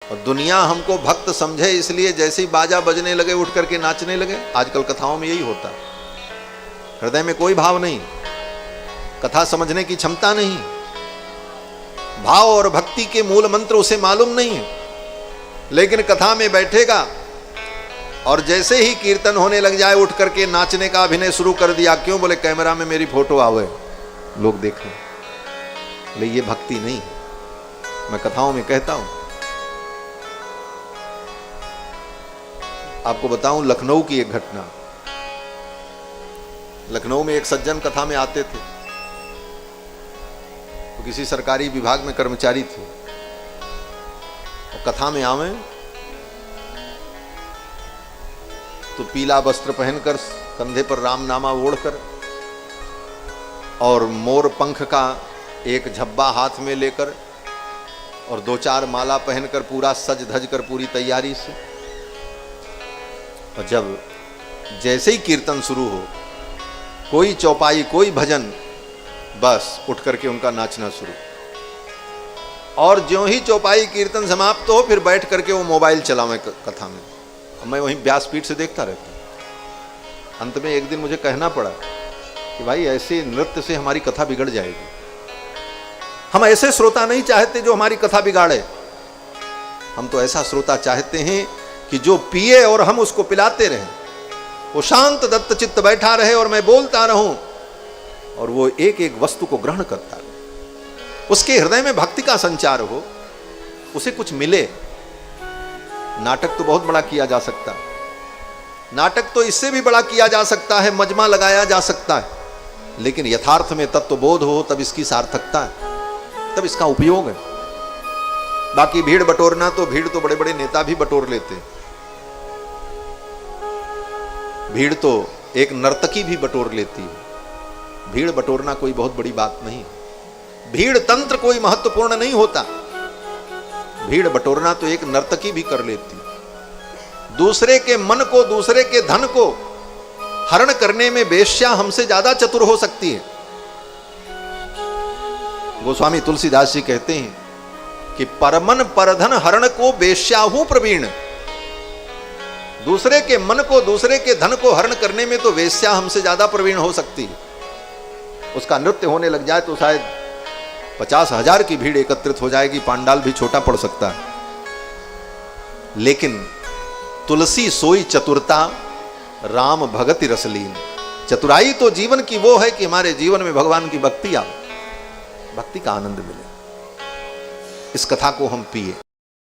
और दुनिया हमको भक्त समझे इसलिए जैसे ही बाजा बजने लगे उठ करके नाचने लगे। आजकल कथाओं में यही होता है, हृदय में कोई भाव नहीं, कथा समझने की क्षमता नहीं, भाव और भक्ति के मूल मंत्र उसे मालूम नहीं है। लेकिन कथा में बैठेगा और जैसे ही कीर्तन होने लग जाए उठ करके नाचने का अभिनय शुरू कर दिया। क्यों? बोले कैमरा में मेरी फोटो आवे, लोग देखें। ले ये भक्ति नहीं। मैं कथाओं में कहता हूं, आपको बताऊं लखनऊ की एक घटना। लखनऊ में एक सज्जन कथा में आते थे, तो किसी सरकारी विभाग में कर्मचारी थे, और कथा में आवे तो पीला वस्त्र पहनकर, कंधे पर राम नामा ओढ़कर और मोर पंख का एक झब्बा हाथ में लेकर और 2-4 माला पहनकर पूरा सज धज कर पूरी तैयारी से। और जब जैसे ही कीर्तन शुरू हो, कोई चौपाई कोई भजन, बस उठ करके उनका नाचना शुरू। और ज्यों ही चौपाई कीर्तन समाप्त हो फिर बैठ करके वो मोबाइल चलावे कथा में। मैं वहीं व्यासपीठ से देखता रहता। अंत में एक दिन मुझे कहना पड़ा कि भाई ऐसे नृत्य से हमारी कथा बिगड़ जाएगी। हम ऐसे श्रोता नहीं चाहते जो हमारी कथा बिगाड़े। हम तो ऐसा श्रोता चाहते हैं कि जो पिए और हम उसको पिलाते रहें, वो शांत दत्त चित्त बैठा रहे और मैं बोलता रहूं और वो एक एक वस्तु को ग्रहण करता रहे, उसके हृदय में भक्ति का संचार हो, उसे कुछ मिले। नाटक तो बहुत बड़ा किया जा सकता है, नाटक तो इससे भी बड़ा किया जा सकता है, मजमा लगाया जा सकता है, लेकिन यथार्थ में तत्वबोध हो तब इसकी सार्थकता है, तब इसका उपयोग है। बाकी भीड़ बटोरना तो भीड़ तो बड़े बड़े नेता भी बटोर लेते हैं, भीड़ तो एक नर्तकी भी बटोर लेती है। भीड़ बटोरना कोई बहुत बड़ी बात नहीं, भीड़ तंत्र कोई महत्वपूर्ण नहीं होता, भीड़ बटोरना तो एक नर्तकी भी कर लेती। दूसरे के मन को, दूसरे के धन को हरण करने में वेश्या हमसे ज्यादा चतुर हो सकती है। गोस्वामी तुलसीदास जी कहते हैं कि परमन परधन हरण को वेश्याहू प्रवीण। दूसरे के मन को, दूसरे के धन को हरण करने में तो वेश्या हमसे ज्यादा प्रवीण हो सकती है। उसका नृत्य होने लग जाए तो शायद 50,000 की भीड़ एकत्रित हो जाएगी, पांडाल भी छोटा पड़ सकता है। लेकिन तुलसी सोई चतुरता, राम भगति रसलीन। चतुराई तो जीवन की वो है कि हमारे जीवन में भगवान की भक्ति आए, भक्ति का आनंद मिले। इस कथा को हम पिए।